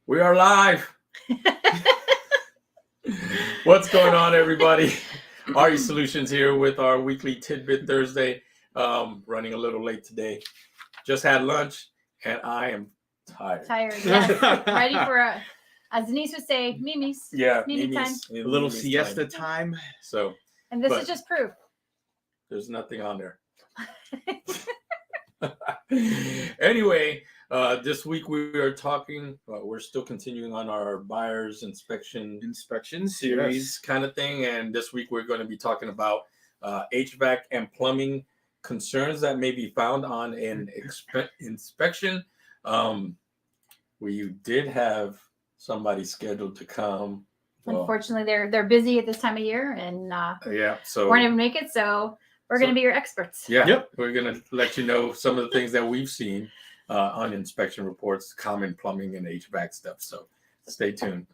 We are live. What's going on, everybody? RE Solutions here with our weekly Tidbit Thursday. Running a little late today. Just had lunch, and I am tired. Yes. Ready for as Denise would say, Mimi's. Yeah, Mimi time. A little siesta time. So, And this is just proof. There's nothing on there. Anyway, this week we are talking. We're still continuing on our buyer's inspection series kind of thing, and this week we're going to be talking about HVAC and plumbing concerns that may be found on an inspection. We did have somebody scheduled to come. Unfortunately, they're busy at this time of year, and so we're not able to make it. So we're going to be your experts. Yeah, we're going to let you know some of the things that we've seen on inspection reports, common plumbing and HVAC stuff. So stay tuned.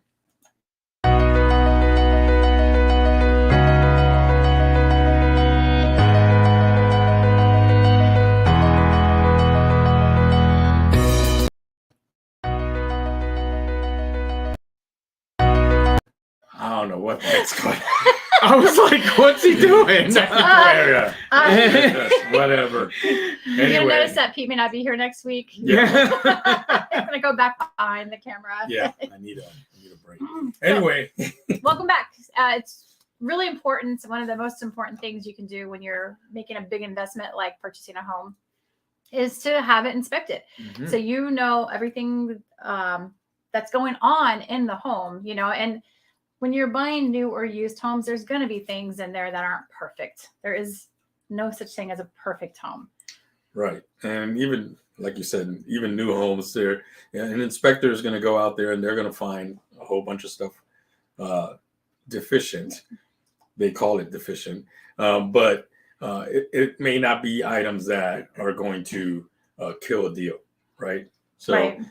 I don't know what that's going on. I was like, what's he doing? Whatever. You're going to notice that Pete may not be here next week. Yeah. I'm going to go back behind the camera. Yeah, I need a break. Anyway. Welcome back. It's really important. It's one of the most important things you can do when you're making a big investment like purchasing a home is to have it inspected. Mm-hmm. So you know everything that's going on in the home, and when you're buying new or used homes, there's going to be things in there that aren't perfect. There is no such thing as a perfect home. Right. And even, like you said, even new homes there, an inspector is going to go out there and they're going to find a whole bunch of stuff deficient. They call it deficient. But it may not be items that are going to kill a deal. Right. So right.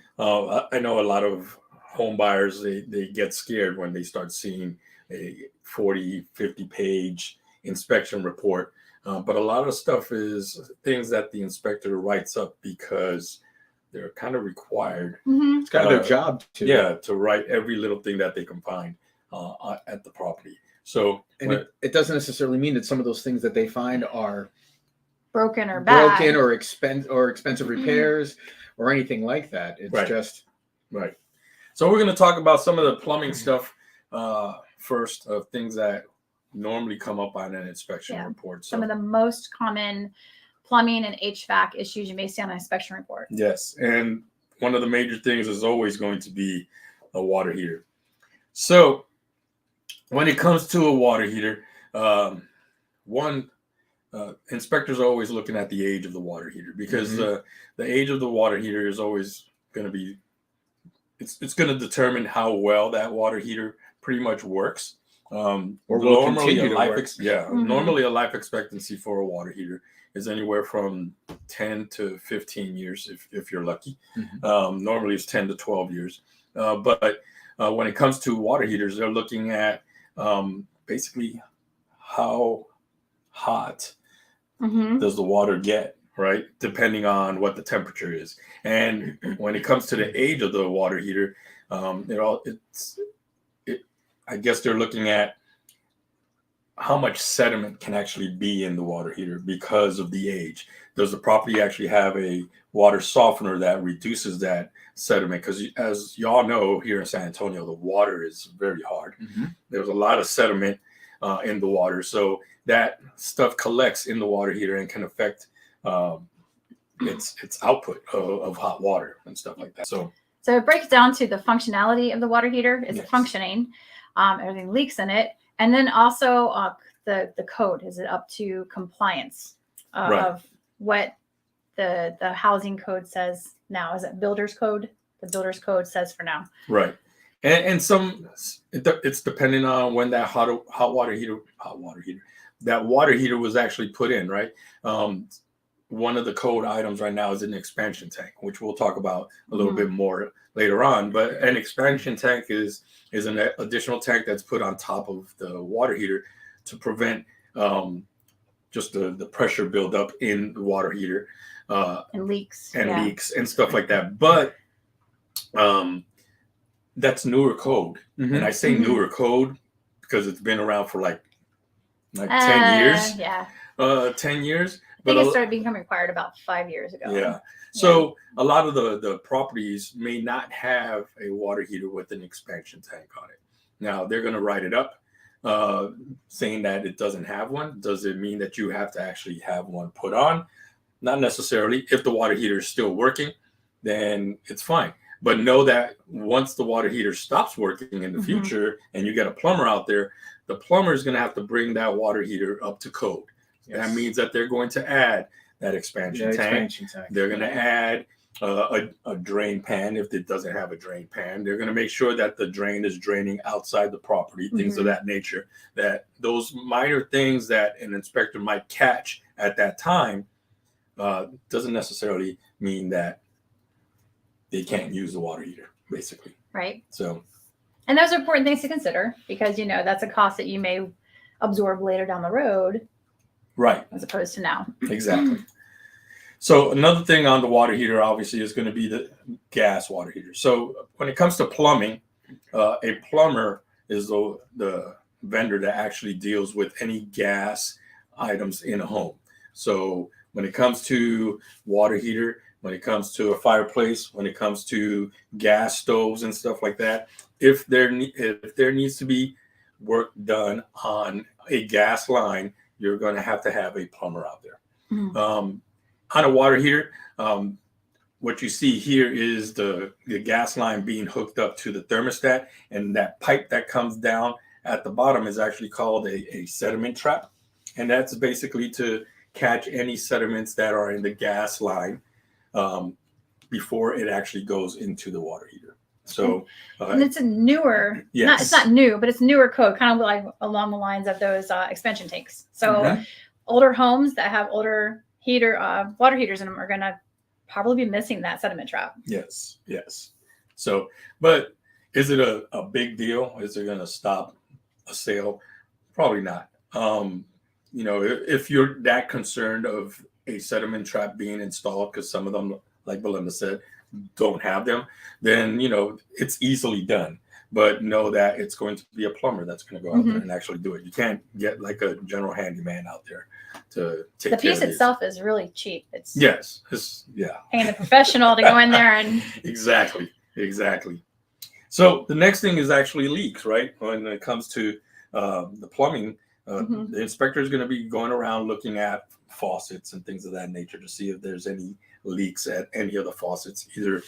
I know a lot of home buyers, they get scared when they start seeing a 40, 50 page inspection report. But a lot of stuff is things that the inspector writes up because they're kind of required. Mm-hmm. It's kind of their job to write every little thing that they can find at the property. So, and it doesn't necessarily mean that some of those things that they find are broken or bad, or expensive repairs or anything like that. It's just right. So we're going to talk about some of the plumbing stuff first, of things that normally come up on an inspection report. So, some of the most common plumbing and HVAC issues you may see on an inspection report. Yes, and one of the major things is always going to be a water heater. So when it comes to a water heater, inspectors are always looking at the age of the water heater because the age of the water heater is always going to be it's going to determine how well that water heater pretty much works. Or will continue to work. Normally a life expectancy for a water heater is anywhere from 10 to 15 years if you're lucky. Mm-hmm. Normally it's 10 to 12 years. But when it comes to water heaters, they're looking at basically how hot does the water get, right? Depending on what the temperature is. And when it comes to the age of the water heater, I guess they're looking at how much sediment can actually be in the water heater because of the age. Does the property actually have a water softener that reduces that sediment? Because as y'all know, here in San Antonio, the water is very hard. Mm-hmm. There's a lot of sediment in the water. So that stuff collects in the water heater and can affect its output of hot water and stuff like that. So it breaks down to the functionality of the water heater. Is it functioning? Everything leaks in it. And then also the code. Is it up to compliance of what the housing code says now? Is it builder's code? The builder's code says for now. Right. And it's depending on when that hot water heater, that water heater was actually put in, right? One of the code items right now is an expansion tank, which we'll talk about a little bit more later on. But an expansion tank is an additional tank that's put on top of the water heater to prevent just the pressure buildup in the water heater and leaks and stuff like that. But that's newer code. And I say newer code because it's been around for like 10 years. Yeah. 10 years. I think it started becoming required about 5 years ago. Yeah. So a lot of the properties may not have a water heater with an expansion tank on it. Now they're going to write it up saying that it doesn't have one. Does it mean that you have to actually have one put on? Not necessarily. If the water heater is still working, then it's fine. But know that once the water heater stops working in the future and you get a plumber out there, the plumber is going to have to bring that water heater up to code. Yes. That means that they're going to add that expansion tank. They're going to add a drain pan if it doesn't have a drain pan. They're going to make sure that the drain is draining outside the property, things of that nature. That those minor things that an inspector might catch at that time doesn't necessarily mean that they can't use the water heater, basically. Right. So, and those are important things to consider because, you know, that's a cost that you may absorb later down the road. Right. As opposed to now. Exactly. So another thing on the water heater, obviously, is going to be the gas water heater. So when it comes to plumbing, a plumber is the vendor that actually deals with any gas items in a home. So when it comes to water heater, when it comes to a fireplace, when it comes to gas stoves and stuff like that, if there needs to be work done on a gas line, you're going to have a plumber out there. On a water heater, what you see here is the gas line being hooked up to the thermostat, and that pipe that comes down at the bottom is actually called a sediment trap. And that's basically to catch any sediments that are in the gas line before it actually goes into the water heater. So, and it's a newer, it's not new, but it's newer code, kind of like along the lines of those expansion tanks. So older homes that have older water heaters in them are going to probably be missing that sediment trap. Yes. So, but is it a big deal? Is it going to stop a sale? Probably not. You know, if you're that concerned of a sediment trap being installed, because some of them, like Belinda said, don't have them, then, you know, it's easily done. But know that it's going to be a plumber that's going to go out there and actually do it. You can't get like a general handyman out there to take care of it. The piece itself is really cheap. It's paying a professional to go in there and exactly. So the next thing is actually leaks, right? When it comes to the plumbing, the inspector is going to be going around looking at faucets and things of that nature to see if there's any leaks at any of the faucets, either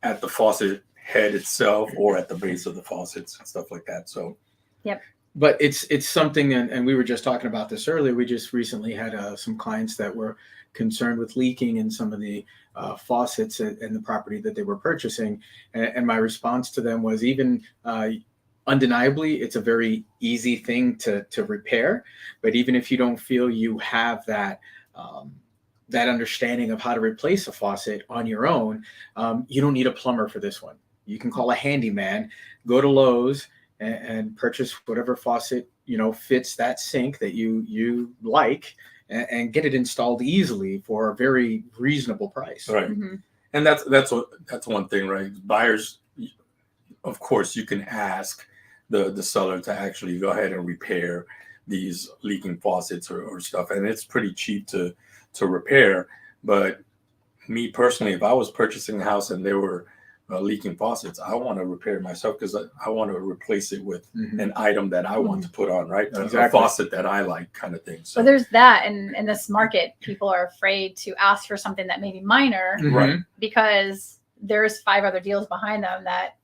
at the faucet head itself or at the base of the faucets and stuff like that. So, but it's something, and we were just talking about this earlier. We just recently had some clients that were concerned with leaking in some of the faucets in the property that they were purchasing, and my response to them was, even undeniably, it's a very easy thing to repair. But even if you don't feel you have that understanding of how to replace a faucet on your own, you don't need a plumber for this one. You can call a handyman, go to Lowe's and purchase whatever faucet, you know, fits that sink that you like, and get it installed easily for a very reasonable price. Right. And that's one thing, right? Buyers, of course, you can ask the seller to actually go ahead and repair these leaking faucets or stuff, and it's pretty cheap to repair. But me personally, if I was purchasing a house and there were leaking faucets, I want to repair it myself, because I want to replace it with an item that I want to put on, right? A faucet that I like, kind of thing. So there's that, and in this market, people are afraid to ask for something that may be minor, right? Because there's 5 other deals behind them that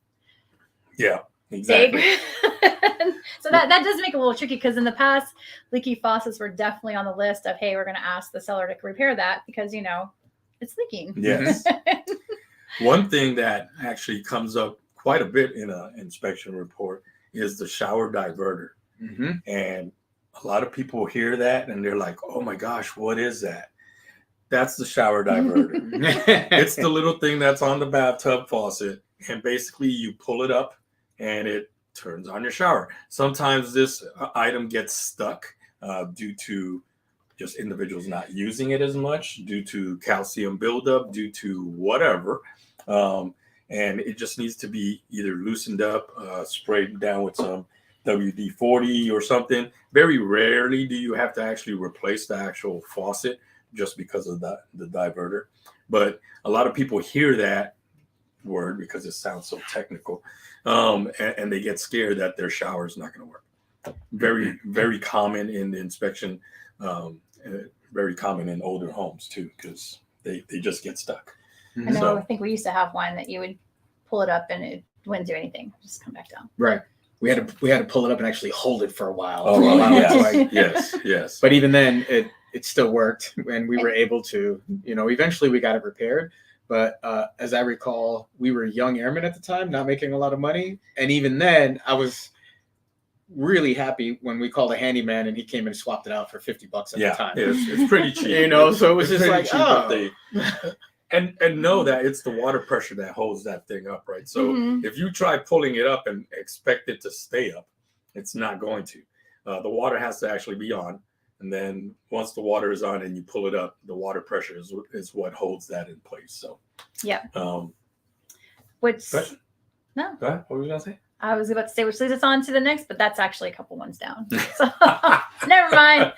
exactly. So that does make it a little tricky, because in the past, leaky faucets were definitely on the list of, hey, we're going to ask the seller to repair that because, you know, it's leaking. Yes. One thing that actually comes up quite a bit in an inspection report is the shower diverter. And a lot of people hear that and they're like, oh my gosh, what is that? That's the shower diverter. It's the little thing that's on the bathtub faucet, and basically you pull it up and it turns on your shower. Sometimes this item gets stuck due to just individuals not using it as much, due to calcium buildup, due to whatever. and it just needs to be either loosened up, sprayed down with some WD-40 or something. Very rarely do you have to actually replace the actual faucet just because of the diverter. But a lot of people hear that word because it sounds so technical, and they get scared that their shower is not going to work. Very, very common in the inspection, very common in older homes too, because they just get stuck. I know. So- I think we used to have one that you would pull it up and it wouldn't do anything. Just come back down. Right. We had to pull it up and actually hold it for a while. Oh, to allow it to, yes, like- yes. But even then, it still worked, and we were able to, eventually we got it repaired. But as I recall, we were young airmen at the time, not making a lot of money, and even then, I was really happy when we called a handyman and he came and swapped it out for $50 at the time. It's pretty cheap. So it was It's just pretty like, cheap oh. if they- and know that it's the water pressure that holds that thing up, right? So Mhm. if you try pulling it up and expect it to stay up, it's not going to. The water has to actually be on, and then once the water is on and you pull it up, the water pressure is what holds that in place. So Yeah. Um, Which question? no, Go ahead. What were you gonna say? I was about to say which leads us on to the next, but that's actually a couple ones down. So never mind.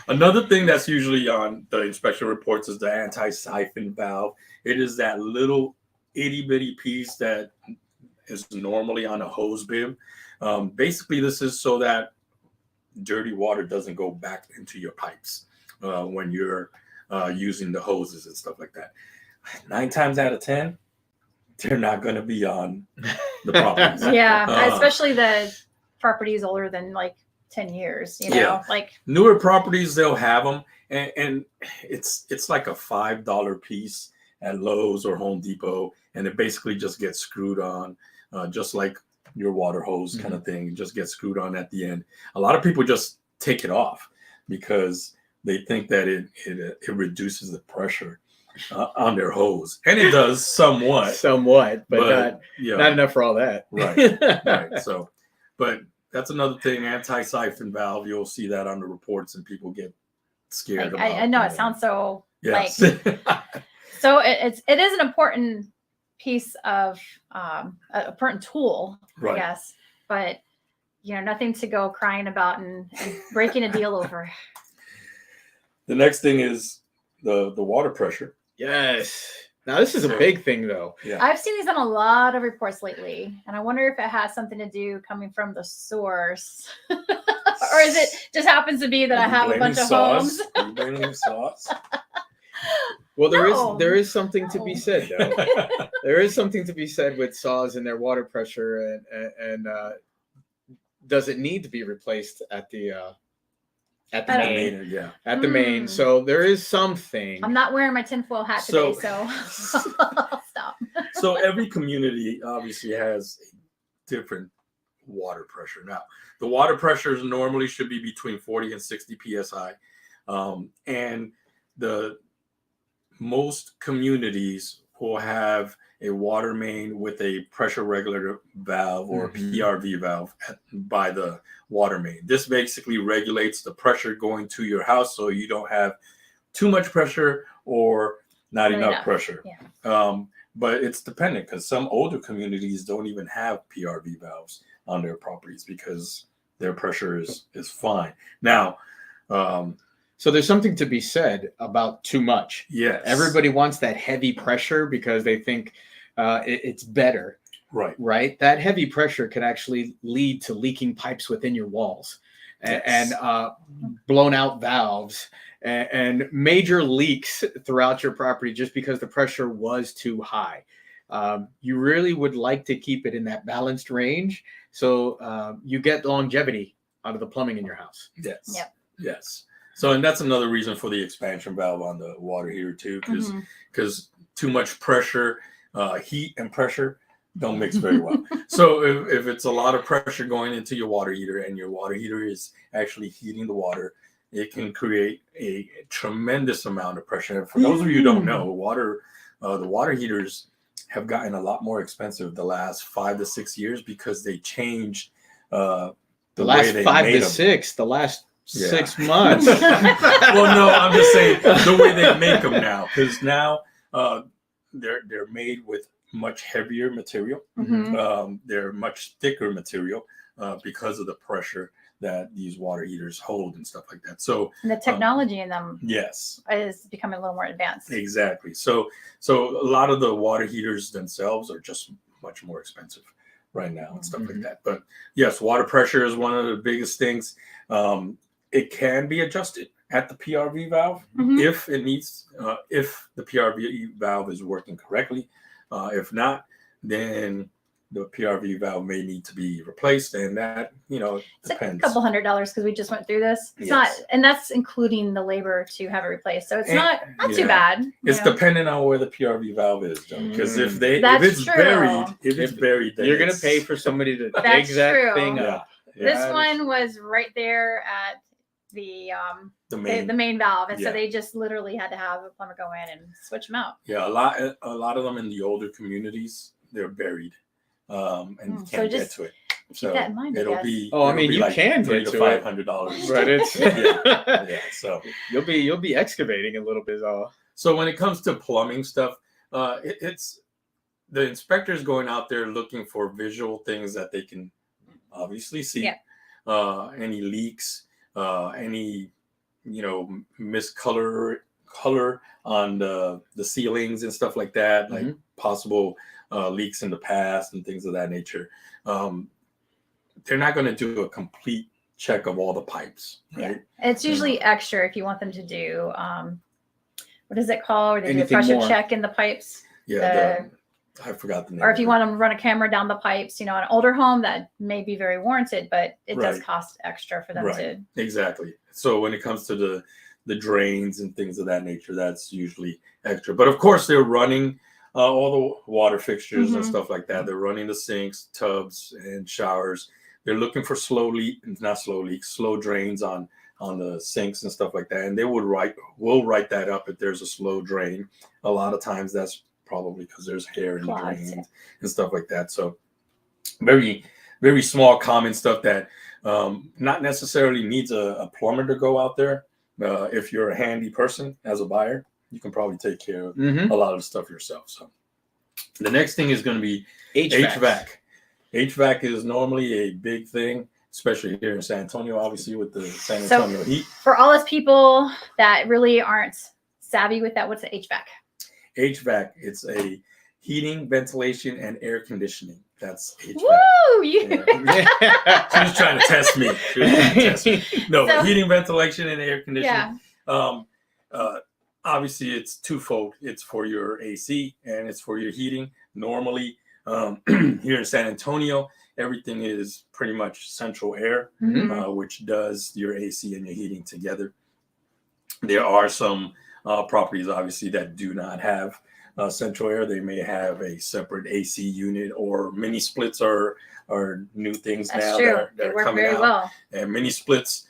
Another thing that's usually on the inspection reports is the anti-siphon valve. It is that little itty bitty piece that is normally on a hose bib. Basically, this is so that dirty water doesn't go back into your pipes when you're using the hoses and stuff like that. 9 times out of 10, they're not going to be on the properties. Yeah, especially the properties older than like 10 years, Yeah. like Newer properties, they'll have them, and it's like a $5 piece at Lowe's or Home Depot, and it basically just gets screwed on, just like your water hose kind of thing. It just gets screwed on at the end. A lot of people just take it off because they think that it reduces the pressure on their hose, and it does somewhat, but yeah, not enough for all that. Right. Right. So, but that's another thing, anti-siphon valve. You'll see that on the reports, and people get scared. I know it sounds so Yes. so it is an important piece of an important tool, Right. I guess, but nothing to go crying about and breaking a deal over. The next thing is the water pressure. Yes. Now this is a big thing, though. Yeah. I've seen these on a lot of reports lately, and I wonder if it has something to do coming from the source, or is it just happens to be that I have a bunch of homes? Are you blaming sauce? Well, No. there is something to be No. said, though. There is something to be said with saws and their water pressure, and does it need to be replaced at the I don't- main? Yeah. At the main. Mm. So there is something. I'm not wearing my tinfoil hat So- today, so I'll stop. So every community obviously has a different water pressure. Now, the water pressures normally should be between 40 and 60 psi, and the most communities will have a water main with a pressure regulator valve or PRV valve by the water main. This basically regulates the pressure going to your house, so you don't have too much pressure or not enough pressure. Yeah. But it's dependent, because some older communities don't even have PRV valves on their properties because their pressure is fine. Now, So there's something to be said about too much. yes, Everybody wants that heavy pressure because they think it's better, right. right? That heavy pressure can actually lead to leaking pipes within your walls and blown out valves and major leaks throughout your property just because the pressure was too high. You really would like to keep it in that balanced range so you get longevity out of the plumbing in your house. Yes. Yep. Yes. So, and that's another reason for the expansion valve on the water heater too, because too much pressure, heat and pressure don't mix very well. So if it's a lot of pressure going into your water heater and your water heater is actually heating the water, it can create a tremendous amount of pressure. And for those of you who don't know, the water heaters have gotten a lot more expensive the last 5 to 6 years because they changed the last way 5 made to them. 6, the last Yeah. 6 months. Well, no, I'm just saying the way they make them now, because now they're made with much heavier material. Mhm. They're much thicker material because of the pressure that these water heaters hold and stuff like that. So And the technology in them yes, is becoming a little more advanced. exactly. So a lot of the water heaters themselves are just much more expensive right now and stuff like that. But yes, water pressure is one of the biggest things. It can be adjusted at the PRV valve if it needs, if the PRV valve is working correctly. If not, then the PRV valve may need to be replaced, and that It's depends. a couple $100 because we just went through this. It's Yes. not, and that's including the labor to have it replaced. So it's not too yeah. bad. It's depending on where the PRV valve is, though, because if That's it's true. buried, then You're gonna pay for somebody to dig That's that true. thing Yeah. up. This That is- one was right there at the main valve, and Yeah. so they just literally had to have a plumber go in and switch them out. Yeah, a lot of them in the older communities, they're buried, and you So can't get just to it. Keep that in mind. I It'll guess. be. Oh, I it'll mean, be you like can $300 get to to it. $500. But it's yeah. So you'll be excavating a little bit. so when it comes to plumbing stuff, it's the inspectors going out there looking for visual things that they can obviously see. Yeah. Any leaks, any miscolor color on the ceilings and stuff like that, like possible leaks in the past and things of that nature. They're not going to do a complete check of all the pipes, right? Yeah. It's usually extra if you want them to do what is it called? Where they Anything do a pressure more. check in the pipes. Yeah, I forgot the name. Or if you want them to run a camera down the pipes, an older home that may be very warranted, but it does Right. cost extra for them to. Exactly. So when it comes to the drains and things of that nature, that's usually extra. But of course, they're running all the water fixtures and stuff like that. They're running the sinks, tubs, and showers. They're looking for slow drains on the sinks and stuff like that. And they will write that up if there's a slow drain. A lot of times that's probably because there's hair in the drains and stuff like that. So very, very small common stuff that not necessarily needs a plumber to go out there. If you're a handy person as a buyer, you can probably take care of a lot of the stuff yourself. So the next thing is going to be HVAC. HVAC is normally a big thing, especially here in San Antonio, obviously with the San Antonio heat. For all us people that really aren't savvy with that, what's the HVAC? HVAC, it's a heating, ventilation, and air conditioning. That's HVAC. Woo! She was trying to test me. No, but heating, ventilation, and air conditioning. Yeah. Obviously, it's twofold. It's for your AC and it's for your heating. Normally, here in San Antonio, everything is pretty much central air, which does your AC and your heating together. There are some properties, obviously, that do not have central air. They may have a separate AC unit, or mini splits are new things now that are coming out. Well. And mini splits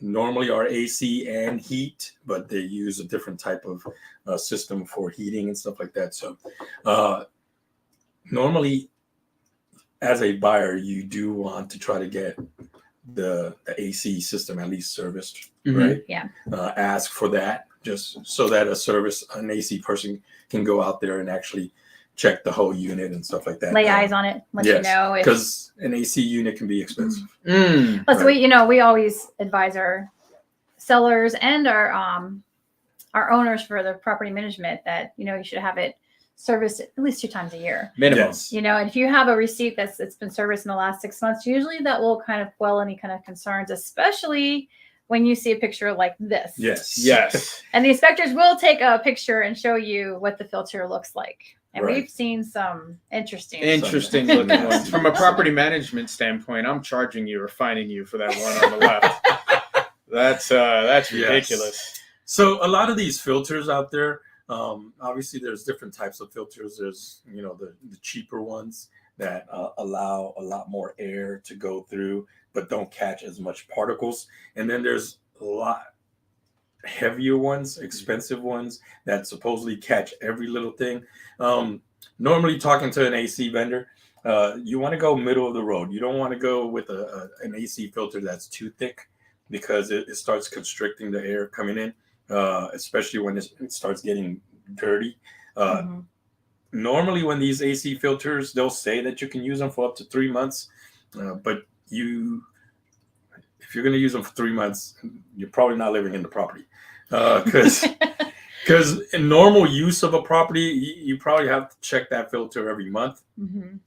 normally are AC and heat, but they use a different type of system for heating and stuff like that. So normally, as a buyer, you do want to try to get the AC system at least serviced, right? Yeah. Ask for that, just so that an AC person can go out there and actually check the whole unit and stuff like that. Lay eyes on it, let you know. Because an AC unit can be expensive. Plus, we always advise our sellers and our owners for the property management that you should have it serviced at least 2 times a year. Minimum. Yes. And if you have a receipt it's been serviced in the last 6 months, usually that will kind of quell any kind of concerns, especially when you see a picture like this. Yes. And the inspectors will take a picture and show you what the filter looks like. And we've seen some interesting looking ones. From a property management standpoint, I'm charging you or fining you for that one on the left. That's ridiculous. So a lot of these filters out there, obviously there's different types of filters. There's the cheaper ones that allow a lot more air to go through but don't catch as much particles, and then there's a lot heavier ones, expensive ones that supposedly catch every little thing. Normally, talking to an AC vendor, you want to go middle of the road. You don't want to go with an AC filter that's too thick, because it starts constricting the air coming in, especially when it starts getting dirty. normally when these AC filters, they'll say that you can use them for up to 3 months, but if you're going to use them for 3 months, you're probably not living in the property, because in normal use of a property, you probably have to check that filter every month,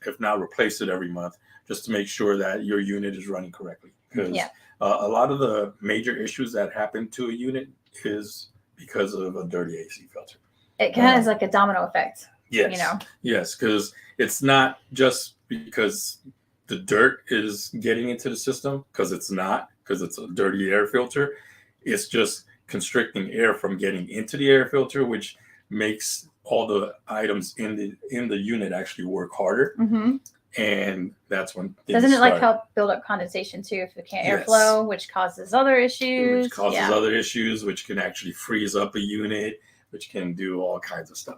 if not replace it every month, just to make sure that your unit is running correctly. Because a lot of the major issues that happen to a unit is because of a dirty AC filter. It kind of is like a domino effect. Yes. You know? Yes, because it's not just because the dirt is getting into the system, because it's a dirty air filter. It's just constricting air from getting into the air filter, which makes all the items in the unit actually work harder. And that's when doesn't it like help build up condensation too if it can't airflow, which causes other issues. Other issues, which can actually freeze up a unit, which can do all kinds of stuff.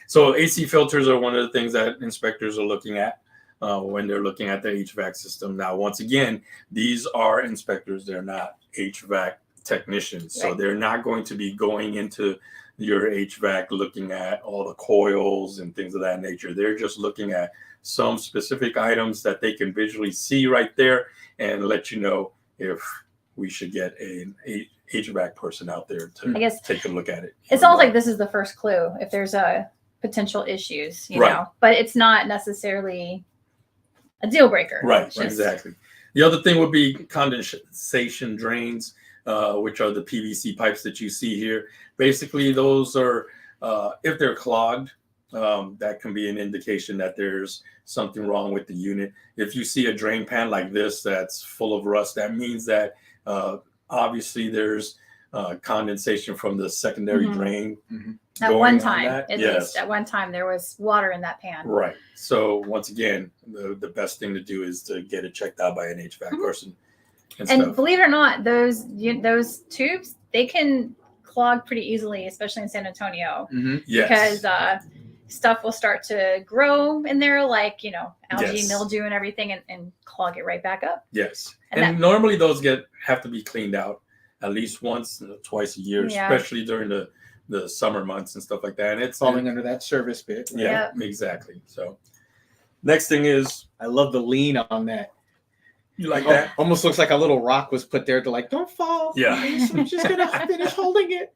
So AC filters are one of the things that inspectors are looking at when they're looking at the HVAC system. Now, once again, these are inspectors; they're not HVAC technicians, so they're not going to be going into your HVAC looking at all the coils and things of that nature. They're just looking at some specific items that they can visually see right there and let you know if we should get an HVAC person out there to take a look at it. It's almost like this is the first clue if there's a potential issues, you know, but it's not necessarily a deal breaker. Right, exactly. The other thing would be condensation drains, which are the PVC pipes that you see here. Basically, those are, if they're clogged, that can be an indication that there's something wrong with the unit. If you see a drain pan like this that's full of rust, that means that obviously there's condensation from the secondary drain. At one time, at least at one time, there was water in that pan. Right. So once again, the best thing to do is to get it checked out by an HVAC person. And believe it or not, those tubes, they can clog pretty easily, especially in San Antonio, because stuff will start to grow in there, like, you know, algae, mildew and everything, and clog it right back up. Yes. And normally those have to be cleaned out at least once, twice a year, especially during the summer months and stuff like that. And it's falling under that service bit. Yeah, exactly. So next thing is, I love the lean on that. You like that? Almost looks like a little rock was put there to like, don't fall. Yeah. I'm just going to finish holding it.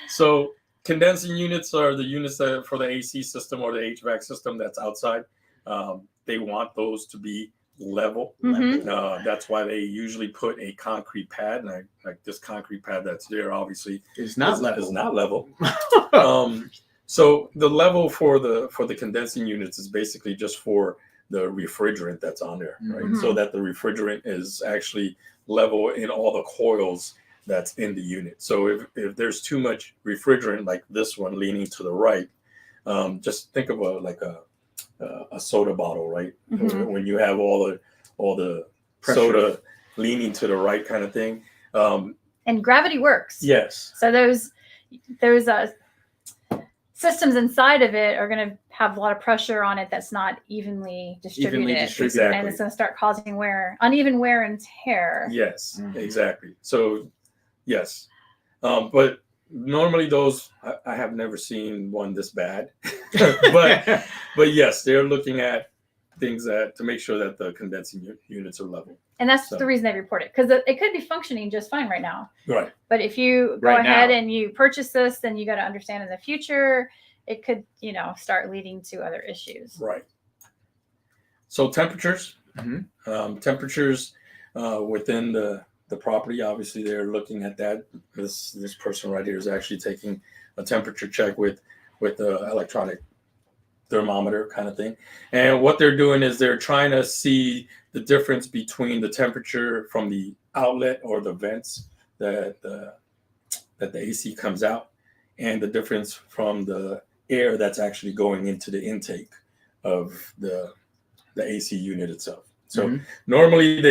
So condensing units are the units that for the AC system or the HVAC system that's outside. They want those to be level. That's why they usually put a concrete pad. And like this concrete pad that's there, obviously, is not level. So the level for the condensing units is basically just for the refrigerant that's on there, right? So that the refrigerant is actually level in all the coils that's in the unit. So if there's too much refrigerant, like this one leaning to the right, just think of a soda bottle, right? When you have all the soda leaning to the right kind of thing. And gravity works. Yes. So those systems inside of it are going to have a lot of pressure on it that's not evenly distributed. Exactly. And it's going to start causing uneven wear and tear. Yes, exactly. So, yes. But normally those, I have never seen one this bad. but yes, they're looking at things to make sure that the condensing units are level. And that's the reason they report it, because it could be functioning just fine right now. Right. But if you go ahead and you purchase this, then you got to understand in the future, it could, start leading to other issues. Right. So temperatures, temperatures within the property, obviously they're looking at that. This person right here is actually taking a temperature check with the electronic thermometer kind of thing. And what they're doing is they're trying to see the difference between the temperature from the outlet or the vents that the AC comes out, and the difference from the air that's actually going into the intake of the AC unit itself. So normally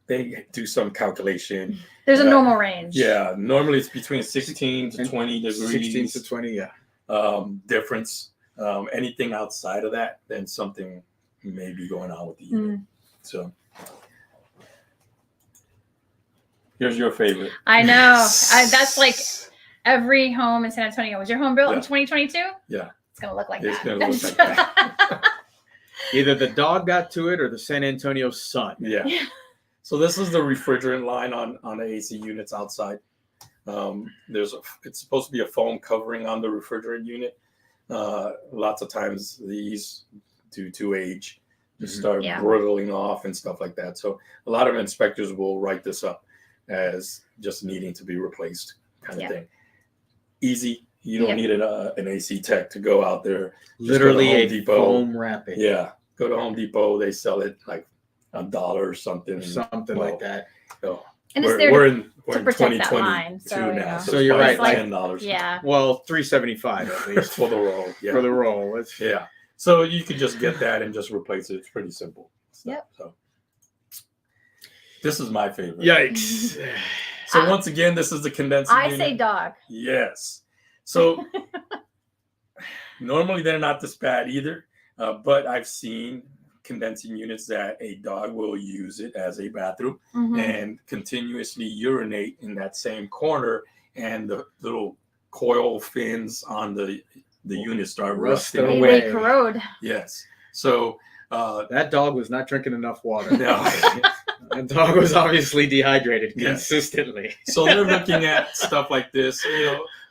they do some calculation. There's a normal range. Yeah, normally it's between 16 to 20 degrees. 16 to 20, yeah. Difference. Anything outside of that, then something may be going on with the unit. So here's your favorite. I know. That's like every home in San Antonio. Was your home built in 2022? Yeah. it's gonna look like It's that. gonna look like that. Either the dog got to it or the San Antonio sun. Yeah. So this is the refrigerant line on the AC units outside. It's supposed to be a foam covering on the refrigerant unit. Lots of times these, due to age, just start brittling off and stuff like that. So a lot of inspectors will write this up as just needing to be replaced, kind of thing. Easy. You don't need an AC tech to go out there. Literally Home a Depot. foam wrapping. Yeah, go to Home Depot. They sell it like $1 or something. Like that. So And it's there to we're in protect that line. So, now. So you're right. Like, $10. Yeah. Well, $375 at least for the roll. Yeah. For the roll. Yeah. So you could just get that and just replace it. It's pretty simple. Yep. So this is my favorite. Yikes. So once again, this is the condensing unit. I say dog. Yes. So normally they're not this bad either, but I've seen condensing units that a dog will use it as a bathroom and continuously urinate in that same corner, and the little coil fins on the unit start rusting away. They corrode. Yes. So that dog was not drinking enough water. No. That dog was obviously dehydrated consistently. So they're looking at stuff like this.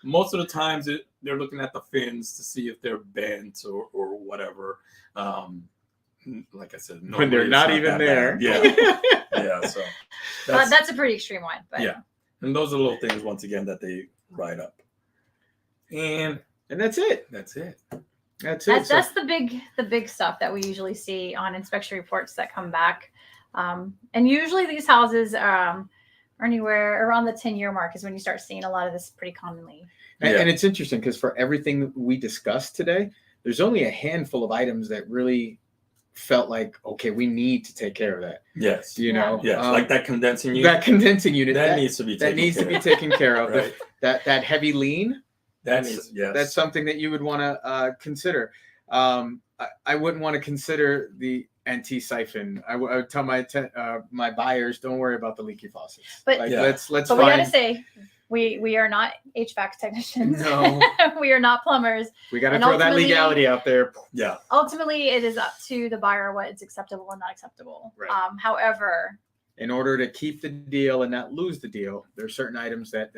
Most of the times they're looking at the fins to see if they're bent or whatever. Like I said, when they're not even there. Yeah. Yeah. So that's a pretty extreme one. But. Yeah. And those are little things, once again, that they write up. And that's it. That's it. That's it. That's the big stuff that we usually see on inspection reports that come back. And usually these houses are anywhere around the 10-year mark is when you start seeing a lot of this pretty commonly. And it's interesting because for everything we discussed today, there's only a handful of items that really felt like, okay, we need to take care of that. Yes. Yes. Like that condensing unit. That condensing unit. That needs to be taken care of. Right. That heavy lean. That's something that you would want to consider. I wouldn't want to consider the anti-siphon. I would tell my buyers, don't worry about the leaky faucets. But let's. But we gotta say, we are not HVAC technicians. No, we are not plumbers. We got to throw that legality out there. Yeah. Ultimately, it is up to the buyer what is acceptable and not acceptable. Right. However, in order to keep the deal and not lose the deal, there are certain items that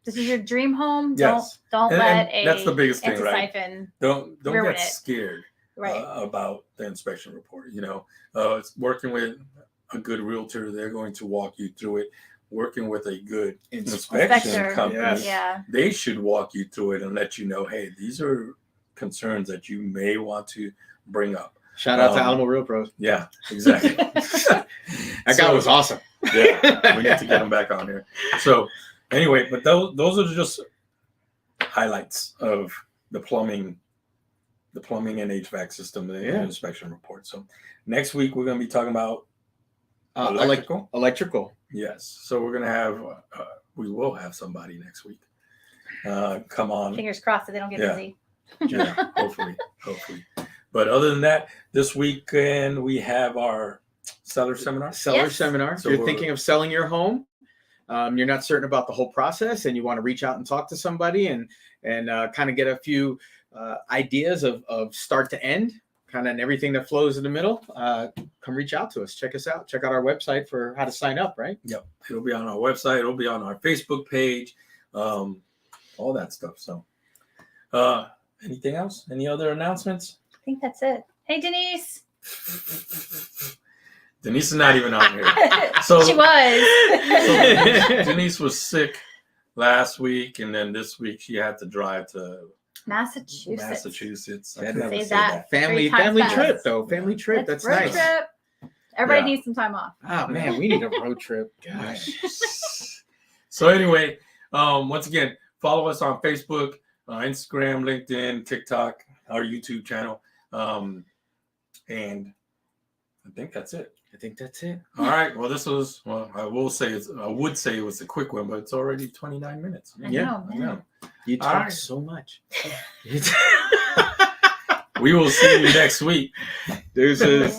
this is your dream home. Yes. Don't let that's the biggest thing, right? Siphon Don't ruin get scared right. About the inspection report. It's working with a good realtor. They're going to walk you through it. Working with a good inspection company, they should walk you through it and let you know, hey, these are concerns that you may want to bring up. Shout out to Alamo Real Pros. Yeah, exactly. That guy was awesome. Yeah, we need to get him back on here. So anyway, but those are just highlights of the plumbing and HVAC system, the inspection report. So next week we're going to be talking about electrical. Yes. So we're going to have, we will have somebody next week. Come on. Fingers crossed that they don't get busy. Yeah, hopefully. But other than that, this weekend we have our seller seminar. Seminar. So you're thinking of selling your home. You're not certain about the whole process and you want to reach out and talk to somebody and kind of get a few ideas of start to end, kind of everything that flows in the middle. Come reach out to us. Check us out. Check out our website for how to sign up, right? Yep. It'll be on our website. It'll be on our Facebook page, all that stuff. So anything else? Any other announcements? I think that's it. Hey, Denise. Denise is not even on here. So she was. Denise was sick last week, and then this week she had to drive to Massachusetts. I can never say say that. Family trip, though. Family trip. That's road nice. Trip. Everybody needs some time off. Oh man, we need a road trip. Gosh. So anyway, once again, follow us on Facebook, Instagram, LinkedIn, TikTok, our YouTube channel, and I think that's it. All right. Well, I would say it was a quick one, but it's already 29 minutes. I know. You talk so much. We will see you next week. Deuces.